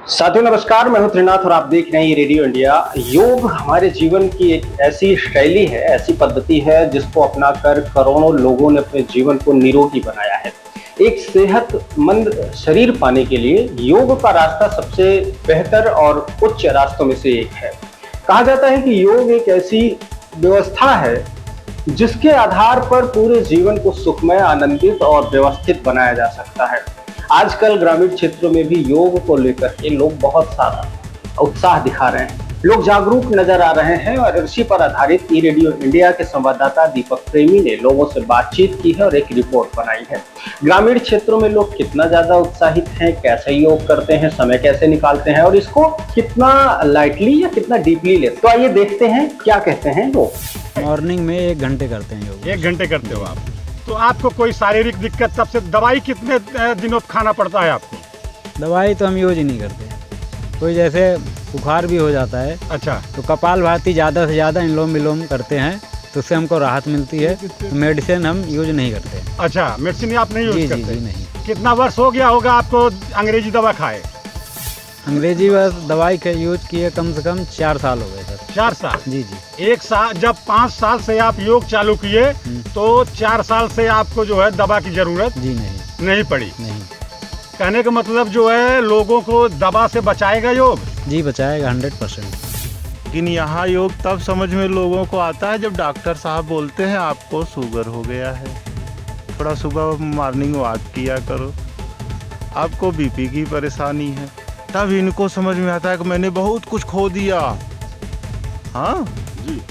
साथियों नमस्कार, मैं हूं त्रिनाथ और आप देख रहे हैं ये रेडियो इंडिया। योग हमारे जीवन की एक ऐसी शैली है, ऐसी पद्धति है जिसको अपनाकर करोड़ों लोगों ने अपने जीवन को निरोगी बनाया है। एक सेहतमंद शरीर पाने के लिए योग का रास्ता सबसे बेहतर और उच्च रास्तों में से एक है। कहा जाता है कि योग एक ऐसी व्यवस्था है जिसके आधार पर पूरे जीवन को सुखमय, आनंदित और व्यवस्थित बनाया जा सकता है। आजकल ग्रामीण क्षेत्रों में भी योग को लेकर के लोग बहुत सारा उत्साह दिखा रहे हैं। लोग जागरूक नजर आ रहे हैं और इसी पर आधारित ई रेडियो इंडिया के संवाददाता दीपक प्रेमी ने लोगों से बातचीत की है और एक रिपोर्ट बनाई है। ग्रामीण क्षेत्रों में लोग कितना ज्यादा उत्साहित हैं, कैसे योग करते हैं, समय कैसे निकालते हैं और इसको कितना लाइटली या कितना डीपली लेते हैं। तो आइए देखते हैं क्या कहते हैं लोग। मॉर्निंग में 1 घंटे करते हैं योग। 1 घंटे करते हो आप? तो आपको कोई शारीरिक दिक्कत, तब से दवाई कितने दिनों खाना पड़ता है आपको? दवाई तो हम यूज ही नहीं करते। कोई जैसे बुखार भी हो जाता है अच्छा, तो कपाल भाती ज़्यादा से ज़्यादा अनुलोम विलोम करते हैं तो उससे हमको राहत मिलती है। तो मेडिसिन हम यूज नहीं करते। अच्छा, मेडिसिन आप नहीं यूज करते? जी नहीं। कितना वर्ष हो गया होगा आपको अंग्रेजी दवा खाए? अंग्रेजी बस दवाई के यूज किए कम से कम 4 साल हो गए सर। 4 साल? जी। 1 साल, जब 5 साल से आप योग चालू किए तो 4 साल से आपको जो है दवा की जरूरत जी नहीं पड़ी। नहीं। कहने का मतलब जो है लोगों को दवा से बचाएगा योग? जी बचाएगा 100%। लेकिन यहाँ योग तब समझ में लोगों को आता है जब डॉक्टर साहब बोलते हैं आपको शुगर हो गया है, थोड़ा सुबह मॉर्निंग वॉक किया करो, आपको बीपी की परेशानी है। तब इनको समझ में आता है कि मैंने बहुत कुछ खो दिया। हाँ जी।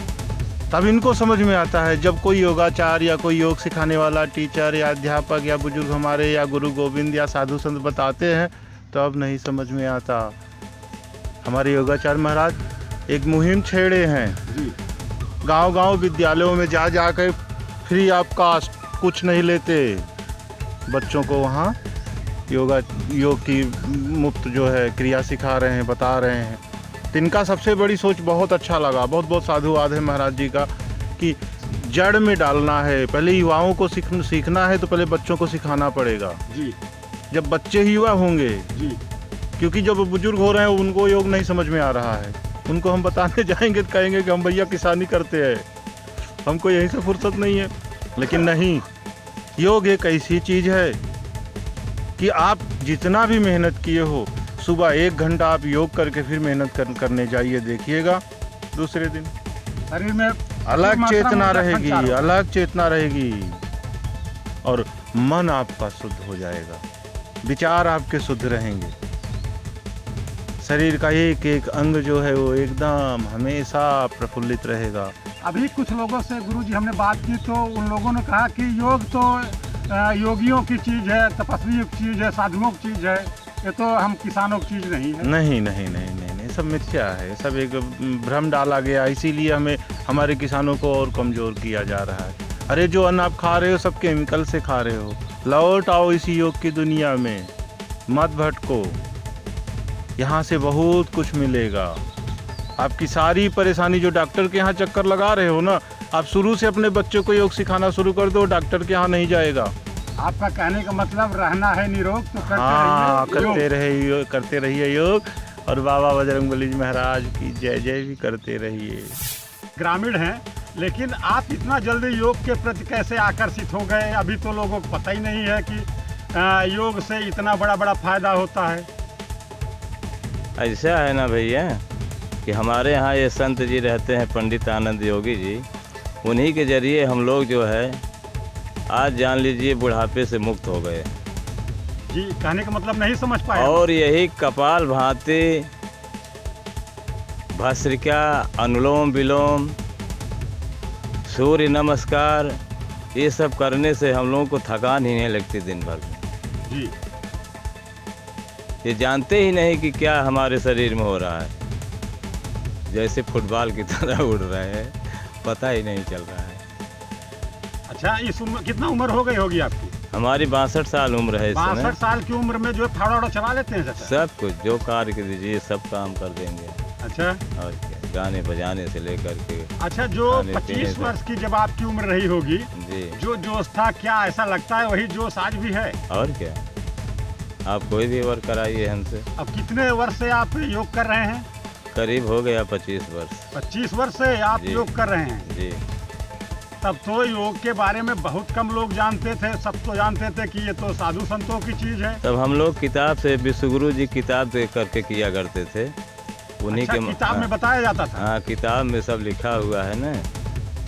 तब इनको समझ में आता है जब कोई योगाचार्य या कोई योग सिखाने वाला टीचर या अध्यापक या बुजुर्ग हमारे या गुरु गोविंद या साधु संत बताते हैं तो अब नहीं समझ में आता। हमारे योगाचार्य महाराज एक मुहिम छेड़े हैं जी। गांव-गांव विद्यालयों में जा कर फ्री ऑफ कास्ट कुछ नहीं लेते, बच्चों को वहाँ योग की मुफ्त जो है क्रिया सिखा रहे हैं, बता रहे हैं। तो इनका सबसे बड़ी सोच बहुत अच्छा लगा। बहुत साधुवाद है महाराज जी का कि जड़ में डालना है। पहले युवाओं को सीखना है तो पहले बच्चों को सिखाना पड़ेगा जी। जब बच्चे ही युवा होंगे जी। क्योंकि जब बुजुर्ग हो रहे हैं उनको योग नहीं समझ में आ रहा है। उनको हम बताने जाएंगे तो कहेंगे कि हम भैया किसानी करते हैं, हमको यहीं से फुर्सत नहीं है। लेकिन नहीं, योग एक ऐसी चीज़ है कि आप जितना भी मेहनत किए हो, सुबह 1 घंटा आप योग करके फिर मेहनत करने जाइए, देखिएगा दूसरे दिन शरीर में अलग चेतना रहेगी, अलग चेतना रहेगी और मन आपका शुद्ध हो जाएगा, विचार आपके शुद्ध रहेंगे। शरीर का एक एक अंग जो है वो एकदम हमेशा प्रफुल्लित रहेगा। अभी कुछ लोगों से गुरुजी हमने बात की तो उन लोगों ने कहा कि योग तो योगियों की चीज़ है, तपस्वियों की चीज़ है, साधुओं की चीज़ है, ये तो हम किसानों की चीज़ नहीं है। नहीं, सब मिथ्या है, सब एक भ्रम डाला गया, इसीलिए हमें हमारे किसानों को और कमज़ोर किया जा रहा है। अरे जो अन्न आप खा रहे हो सब केमिकल से खा रहे हो। लौट आओ इसी योग की दुनिया में, मत भटको, यहाँ से बहुत कुछ मिलेगा। आपकी सारी परेशानी जो डॉक्टर के यहाँ चक्कर लगा रहे हो ना, आप शुरू से अपने बच्चों को योग सिखाना शुरू कर दो, डॉक्टर के यहाँ नहीं जाएगा। आपका कहने का मतलब रहना है निरोग तो करते रहिए योग और बाबा बजरंगबली महाराज की जय जय भी करते रहिए। ग्रामीण हैं लेकिन आप इतना जल्दी योग के प्रति कैसे आकर्षित हो गए? अभी तो लोगों को पता ही नहीं है कि योग से इतना बड़ा फ़ायदा होता है। ऐसा है ना भैया कि हमारे यहाँ ये संत जी रहते हैं, पंडित आनंद योगी जी, उन्हीं के जरिए हम लोग जो है आज जान लीजिए बुढ़ापे से मुक्त हो गए जी। कहने का मतलब नहीं समझ पाए। और यही कपाल भाती, भस्त्रिका, अनुलोम विलोम, सूर्य नमस्कार, ये सब करने से हम लोगों को थकान ही नहीं लगती दिन भर में जी। ये जानते ही नहीं कि क्या हमारे शरीर में हो रहा है, जैसे फुटबॉल की तरह उड़ रहे हैं, पता ही नहीं चल रहा है। अच्छा, इस उम्र कितना उम्र हो गई होगी आपकी? हमारी 62 साल उम्र है इस समय। 62 साल की उम्र में जो फावड़ा चला लेते हैं चाचा? सब कुछ जो कार्य कर दीजिए सब काम कर देंगे। अच्छा। और क्या, गाने बजाने से लेकर के। अच्छा, जो खाने पीने 25 से। वर्ष की जब आपकी उम्र रही होगी, जी। जो जोश था, क्या ऐसा लगता है वही जोश आज भी है? और क्या, आप कोई भी वर्क कराइए हमसे। अब कितने वर्ष से आप योग कर रहे हैं? करीब हो गया 25 वर्ष। 25 वर्ष से आप जी। योग कर रहे हैं। जी। तब तो योग के बारे में बहुत कम लोग जानते थे, सब तो जानते थे कि ये तो साधु संतों की चीज है। तब हम लोग किताब से विश्वगुरु जी किताब देख करके किया करते थे, उन्हीं अच्छा, के किताब में बताया जाता था। हाँ, किताब में सब लिखा हुआ है ना,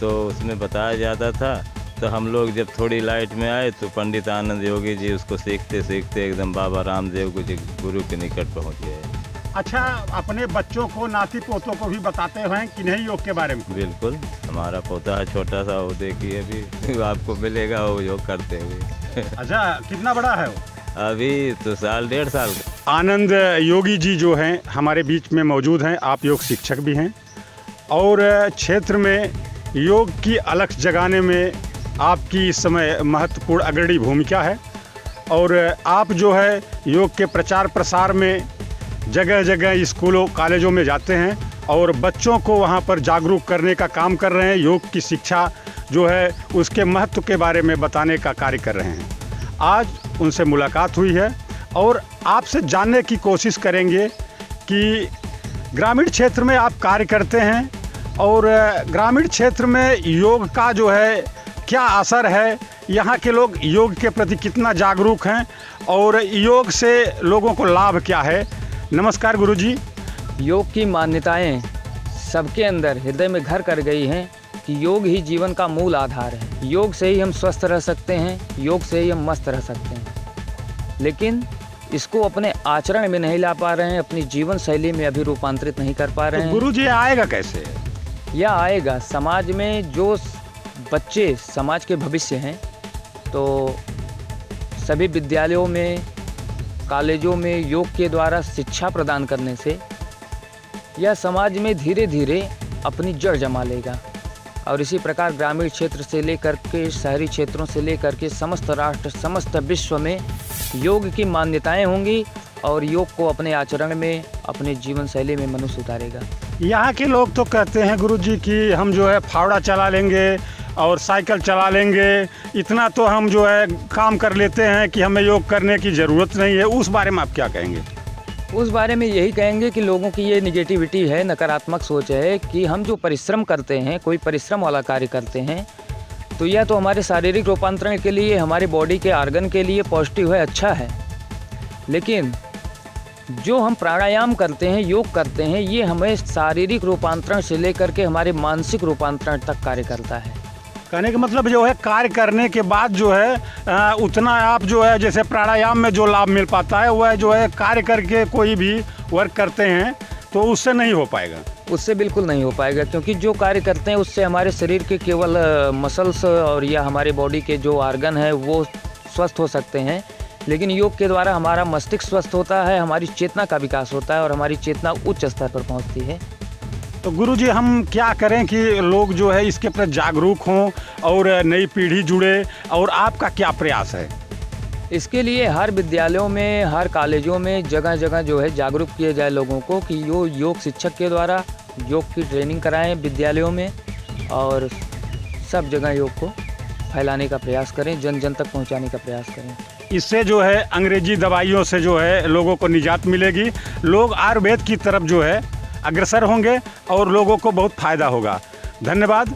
तो उसमें बताया जाता था। तो हम लोग जब थोड़ी लाइट में आए तो पंडित आनंद योगी जी उसको सीखते सीखते एकदम बाबा रामदेव गुरु के निकट पहुँच गए। अच्छा, अपने बच्चों को, नाती पोतों को भी बताते हैं कि नहीं योग के बारे में? बिल्कुल, हमारा पोता है छोटा सा, वो देखिए अभी आपको मिलेगा वो योग करते हुए। अच्छा, कितना बड़ा है वो? अभी तो साल 1.5 साल का। आनंद योगी जी जो हैं हमारे बीच में मौजूद हैं। आप योग शिक्षक भी हैं और क्षेत्र में योग की अलख जगाने में आपकी इस समय महत्वपूर्ण अग्रणी भूमिका है। और आप जो है योग के प्रचार प्रसार में जगह जगह स्कूलों कॉलेजों में जाते हैं और बच्चों को वहाँ पर जागरूक करने का काम कर रहे हैं। योग की शिक्षा जो है उसके महत्व के बारे में बताने का कार्य कर रहे हैं। आज उनसे मुलाकात हुई है और आपसे जानने की कोशिश करेंगे कि ग्रामीण क्षेत्र में आप कार्य करते हैं और ग्रामीण क्षेत्र में योग का जो है क्या असर है, यहाँ के लोग योग के प्रति कितना जागरूक हैं और योग से लोगों को लाभ क्या है। नमस्कार गुरुजी। योग की मान्यताएं सबके अंदर हृदय में घर कर गई हैं कि योग ही जीवन का मूल आधार है। योग से ही हम स्वस्थ रह सकते हैं, योग से ही हम मस्त रह सकते हैं, लेकिन इसको अपने आचरण में नहीं ला पा रहे हैं, अपनी जीवन शैली में अभी रूपांतरित नहीं कर पा रहे हैं। गुरुजी आएगा कैसे? यह आएगा समाज में, जो बच्चे समाज के भविष्य हैं, तो सभी विद्यालयों में, कॉलेजों में योग के द्वारा शिक्षा प्रदान करने से यह समाज में धीरे धीरे अपनी जड़ जमा लेगा। और इसी प्रकार ग्रामीण क्षेत्र से लेकर के शहरी क्षेत्रों से लेकर के समस्त राष्ट्र, समस्त विश्व में योग की मान्यताएं होंगी और योग को अपने आचरण में, अपने जीवन शैली में मनुष्य उतारेगा। यहाँ के लोग तो कहते हैं गुरुजी कि हम जो है फावड़ा चला लेंगे और साइकिल चला लेंगे, इतना तो हम जो है काम कर लेते हैं कि हमें योग करने की ज़रूरत नहीं है। उस बारे में आप क्या कहेंगे? उस बारे में यही कहेंगे कि लोगों की ये निगेटिविटी है, नकारात्मक सोच है कि हम जो परिश्रम करते हैं, कोई परिश्रम वाला कार्य करते हैं, तो यह तो हमारे शारीरिक रूपांतरण के लिए, हमारे बॉडी के आर्गन के लिए पॉजिटिव है, अच्छा है, लेकिन जो हम प्राणायाम करते हैं, योग करते हैं, ये हमें शारीरिक रूपांतरण से लेकर के हमारे मानसिक रूपांतरण तक कार्य करता है। कहने का मतलब जो है कार्य करने के बाद जो है उतना आप जो है जैसे प्राणायाम में जो लाभ मिल पाता है वह जो है कार्य करके कोई भी वर्क करते हैं तो उससे नहीं हो पाएगा। उससे बिल्कुल नहीं हो पाएगा, क्योंकि जो कार्य करते हैं उससे हमारे शरीर के केवल मसल्स और या हमारे बॉडी के जो आर्गन है वो स्वस्थ हो सकते हैं, लेकिन योग के द्वारा हमारा मस्तिष्क स्वस्थ होता है, हमारी चेतना का विकास होता है और हमारी चेतना उच्च स्तर पर पहुंचती है। तो गुरुजी हम क्या करें कि लोग जो है इसके प्रति जागरूक हों और नई पीढ़ी जुड़े, और आपका क्या प्रयास है? इसके लिए हर विद्यालयों में, हर कॉलेजों में जगह जगह जो है जागरूक किया जाए लोगों को कि योग शिक्षक के द्वारा योग की ट्रेनिंग कराएं विद्यालयों में, और सब जगह योग को फैलाने का प्रयास करें, जन जन तक पहुंचाने का प्रयास करें। इससे जो है अंग्रेजी दवाइयों से जो है लोगों को निजात मिलेगी, लोग आयुर्वेद की तरफ जो है अग्रसर होंगे और लोगों को बहुत फायदा होगा। धन्यवाद।